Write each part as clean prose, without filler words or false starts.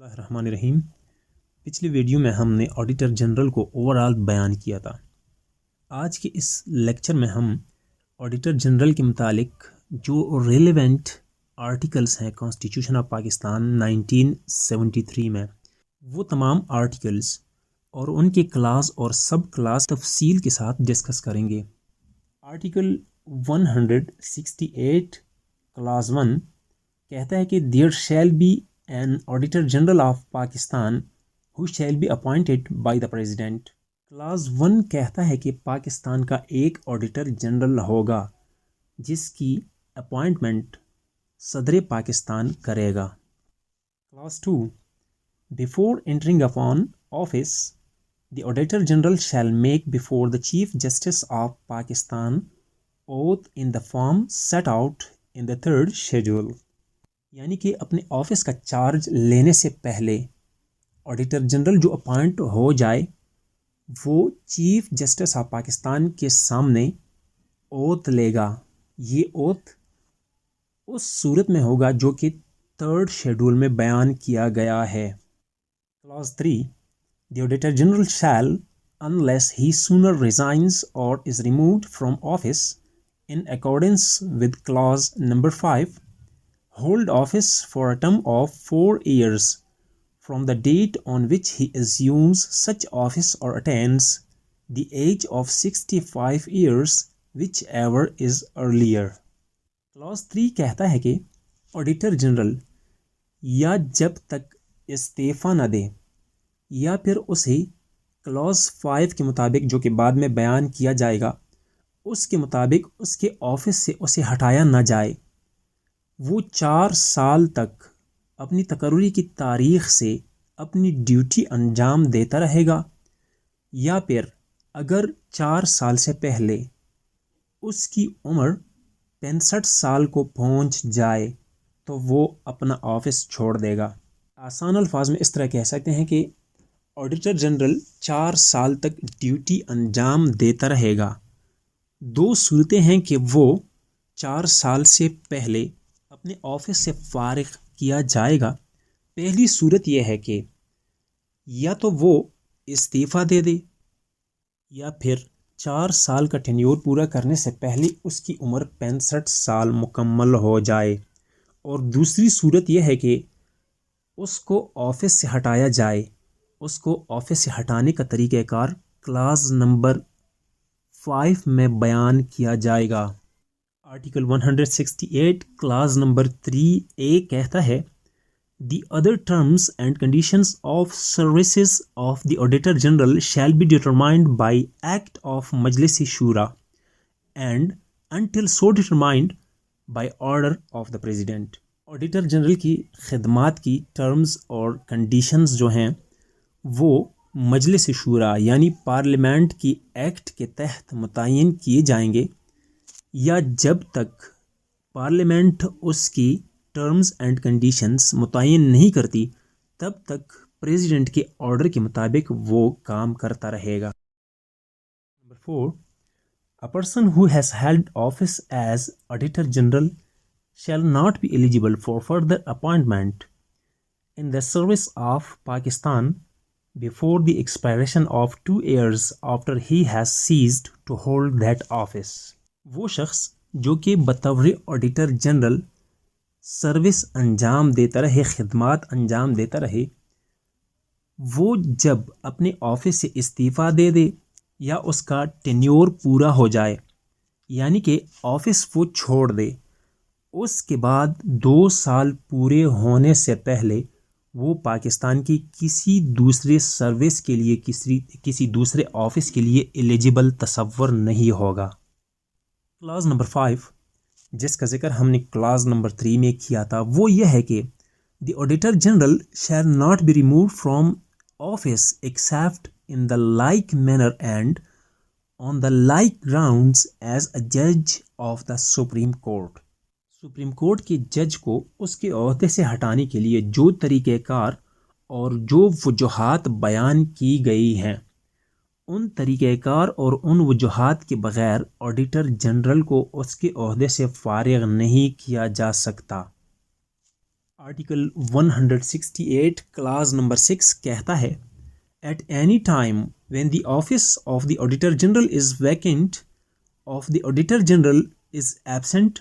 الرحمن الرحیم۔ پچھلی ویڈیو میں ہم نے آڈیٹر جنرل کو اوورآل بیان کیا تھا۔ آج کے اس لیکچر میں ہم آڈیٹر جنرل کے متعلق جو ریلیونٹ آرٹیکلس ہیں کانسٹیٹیوشن آف پاکستان 1973 میں، وہ تمام آرٹیکلس اور ان کے کلاس اور سب کلاس تفصیل کے ساتھ ڈسکس کریں گے۔ آرٹیکل 168 کلاس 1 کہتا ہے کہ there shall be an Auditor General of Pakistan who shall be appointed by the President۔ Class 1 کہتا ہے کہ پاکستان کا ایک آڈیٹر جنرل ہوگا جس کی اپوائنٹمنٹ صدر پاکستان کرے گا۔ Clause 2 Before entering upon office, the Auditor General shall make before the Chief Justice of Pakistan oath in the form set out in the 3rd schedule۔ یعنی کہ اپنے آفس کا چارج لینے سے پہلے آڈیٹر جنرل جو اپوائنٹ ہو جائے وہ چیف جسٹس آف پاکستان کے سامنے اوتھ لے گا۔ یہ اوتھ اس صورت میں ہوگا جو کہ 3rd شیڈول میں بیان کیا گیا ہے۔ Class 3 The Auditor General shall, unless he sooner resigns or is removed from office in accordance with clause number 5, hold office for a term of 4 years from the date on which he assumes such office or attains the age of 65 years, whichever is earlier۔ Class 3 کہتا ہے کہ auditor general یا جب تک استعفیٰ نہ دے یا پھر اسے کلاس 5 کے مطابق جو کہ بعد میں بیان کیا جائے گا اس کے مطابق اس کے آفس سے اسے ہٹایا نہ جائے، وہ 4 سال تک اپنی تقرری کی تاریخ سے اپنی ڈیوٹی انجام دیتا رہے گا، یا پھر اگر 4 سال سے پہلے اس کی عمر 65 سال کو پہنچ جائے تو وہ اپنا آفس چھوڑ دے گا۔ آسان الفاظ میں اس طرح کہہ سکتے ہیں کہ آڈیٹر جنرل 4 سال تک ڈیوٹی انجام دیتا رہے گا۔ 2 صورتیں ہیں کہ وہ 4 سال سے پہلے اپنے آفس سے فارغ کیا جائے گا۔ پہلی صورت یہ ہے کہ یا تو وہ استعفیٰ دے دے یا پھر 4 سال کا ٹینیور پورا کرنے سے پہلے اس کی عمر 65 سال مکمل ہو جائے، اور دوسری صورت یہ ہے کہ اس کو آفس سے ہٹایا جائے۔ اس کو آفس سے ہٹانے کا طریقہ کار کلاس نمبر 5 میں بیان کیا جائے گا۔ آرٹیکل 168 کلاس نمبر 3A کہتا ہے The other terms and conditions of services of the Auditor General shall be determined by Act of Majlis Shura and until so determined by order of the President۔ Auditor general کی خدمات کی terms اور conditions جو ہیں وہ مجلس شورا یعنی پارلیمنٹ کی ایکٹ کے تحت متعین کیے جائیں گے، یا جب تک پارلیمنٹ اس کی ٹرمز اینڈ کنڈیشنز متعین نہیں کرتی تب تک پریزیڈنٹ کے آرڈر کے مطابق وہ کام کرتا رہے گا۔ Number 4 A person who has held office as Auditor General shall not be eligible for further appointment in the service of Pakistan before the expiration of 2 years after he has ceased to hold that office۔ وہ شخص جو کہ بطور auditor general service انجام دیتا رہے، خدمات انجام دیتا رہے، وہ جب اپنے آفس سے استعفیٰ دے دے یا اس کا ٹینیور پورا ہو جائے یعنی کہ آفس وہ چھوڑ دے، اس کے بعد 2 سال پورے ہونے سے پہلے وہ پاکستان کی کسی دوسرے سروس کے لیے کسی دوسرے آفس کے لیے ایلیجیبل تصور نہیں ہوگا۔ کلاس نمبر 5 جس کا ذکر ہم نے کلاس نمبر 3 میں کیا تھا وہ یہ ہے کہ the auditor general shall not be remove from office except in the like manner and on the like grounds as a جج of the supreme court. Supreme court کے جج کو اس کے عہدے سے ہٹانے کے لیے جو طریقہ کار اور جو وجوہات بیان کی گئی ہیں ان طریقہ کار اور ان وجوہات کے بغیر آڈیٹر جنرل کو اس کے عہدے سے فارغ نہیں کیا جا سکتا۔ آرٹیکل 168 کلاز نمبر 6 کہتا ہے at any time when the office of the auditor general is vacant of the Auditor General is absent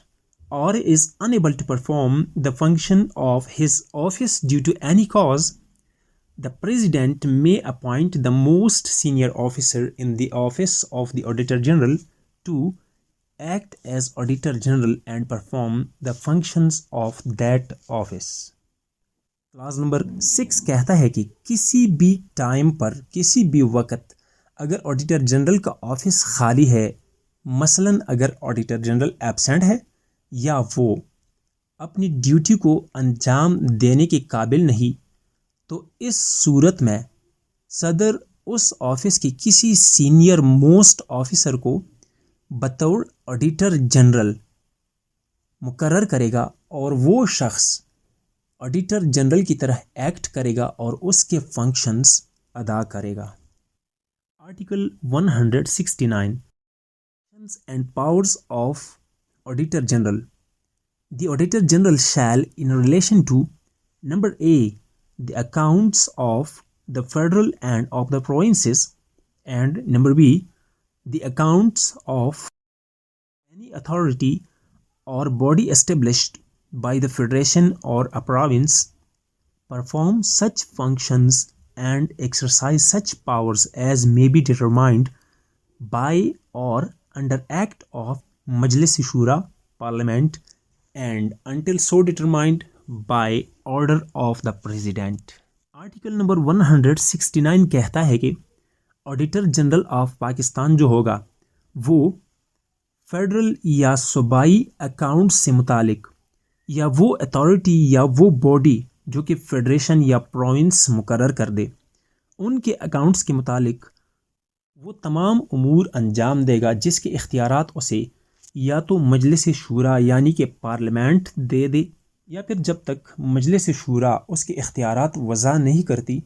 or is unable to perform the function of his office due to any cause, the President may appoint the most senior officer in the office of the Auditor General to act as Auditor General and perform the functions of that office. Class number 6 کہتا ہے کہ کسی بھی time پر کسی بھی وقت اگر auditor general کا آفس خالی ہے، مثلاً اگر آڈیٹر جنرل ایبسینٹ ہے یا وہ اپنی ڈیوٹی کو انجام دینے کے قابل نہیں، تو اس صورت میں صدر اس آفس کے کسی سینئر موسٹ آفیسر کو بطور آڈیٹر جنرل مقرر کرے گا اور وہ شخص آڈیٹر جنرل کی طرح ایکٹ کرے گا اور اس کے فنکشنز ادا کرے گا۔ Article 169 and powers of Auditor General. The Auditor General shall, in relation to number A, the accounts of the federal and of the provinces, and number B, the accounts of any authority or body established by the federation or a province, perform such functions and exercise such powers as may be determined by or under act of Majlis Shura Parliament and until so determined by order of the President. Article number 169 کہتا ہے کہ auditor general of Pakistan جو ہوگا وہ federal یا صوبائی accounts سے متعلق یا وہ اتھارٹی یا وہ باڈی جو کہ فیڈریشن یا پروونس مقرر کر دے ان کے اکاؤنٹس کے متعلق وہ تمام امور انجام دے گا جس کے اختیارات اسے یا تو مجلس شورا یعنی کہ پارلیمنٹ دے دے، یا پھر جب تک مجلس شورا اس کے اختیارات وضع نہیں کرتی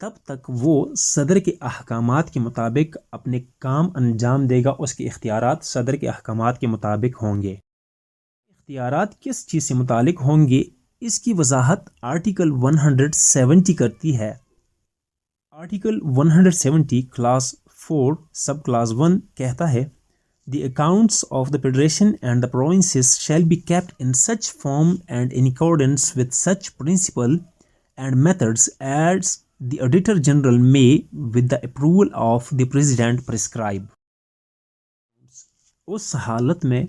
تب تک وہ صدر کے احکامات کے مطابق اپنے کام انجام دے گا۔ اس کے اختیارات صدر کے احکامات کے مطابق ہوں گے۔ اختیارات کس چیز سے متعلق ہوں گے اس کی وضاحت آرٹیکل 170 کرتی ہے۔ آرٹیکل 170 کلاس 4 سب کلاس 1 کہتا ہے The accounts of the Federation and the provinces shall be kept in such form and in accordance with such principle and methods as the Auditor General may, with the approval of the President, prescribe. اس حالت میں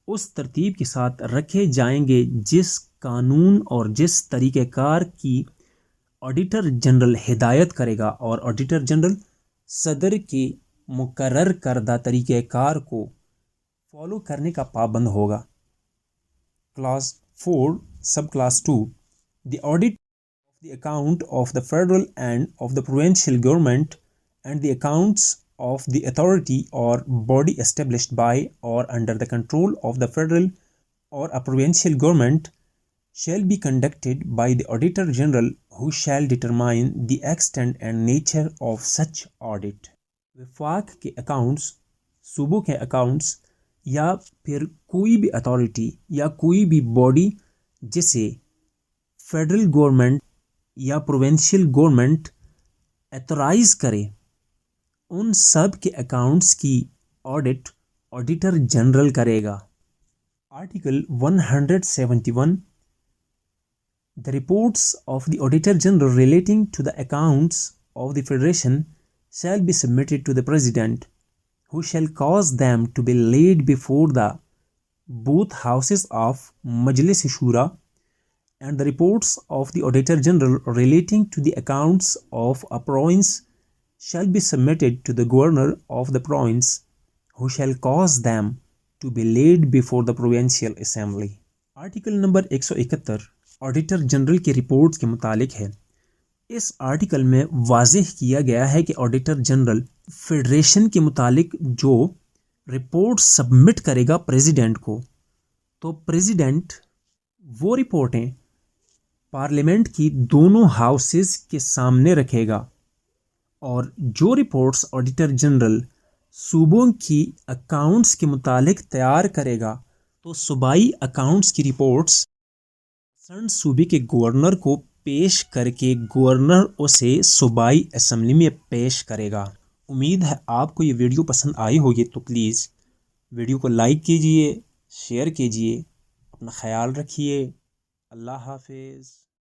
اس ترتیب کے ساتھ رکھے جائیں گے جس قانون اور جس طریقہ کار کی آڈیٹر جنرل ہدایت کرے گا، اور آڈیٹر جنرل صدر کے مقرر کردہ طریقہ کار کو فالو کرنے کا پابند ہوگا۔ Class 4 sub class 2 the audit of the account of the federal and of the provincial government and the accounts of the authority or body established by or under the control of the federal or a provincial government shall be conducted by the Auditor General, who shall determine the extent and nature of such audit. وفاق کے accounts, صوبوں کے accounts یا پھر کوئی بھی authority یا کوئی بھی باڈی جسے فیڈرل گورنمنٹ یا پروونشل گورنمنٹ ایتھورائز کرے، ان سب کے اکاؤنٹس کی آڈٹ آڈیٹر جنرل کرے گا۔ Article 171 The reports of the Auditor General relating to the accounts of the Federation shall be submitted to the President, who shall cause them to be laid before the both houses of Majlis Shura, and the reports of the Auditor General relating to the accounts of a province shall be submitted to the Governor of the province, who shall cause them to be laid before the Provincial Assembly. Article number 171 auditor general کی reports کے متعلق ہے۔ اس article میں واضح کیا گیا ہے کہ آڈیٹر جنرل فیڈریشن کے متعلق جو رپورٹ سبمٹ کرے گا پریزیڈنٹ کو، تو پریزیڈنٹ وہ رپورٹیں پارلیمنٹ کی دونوں ہاؤسز کے سامنے رکھے گا، اور جو رپورٹس آڈیٹر جنرل صوبوں کی اکاؤنٹس کے متعلق تیار کرے گا تو صوبائی اکاؤنٹس کی رپورٹس سندھ صوبے کے گورنر کو پیش کر کے گورنر اسے صوبائی اسمبلی میں پیش کرے گا۔ امید ہے آپ کو یہ ویڈیو پسند آئی ہوگی، تو پلیز ویڈیو کو لائک کیجئے، شیئر کیجئے، اپنا خیال رکھیے۔ اللہ حافظ۔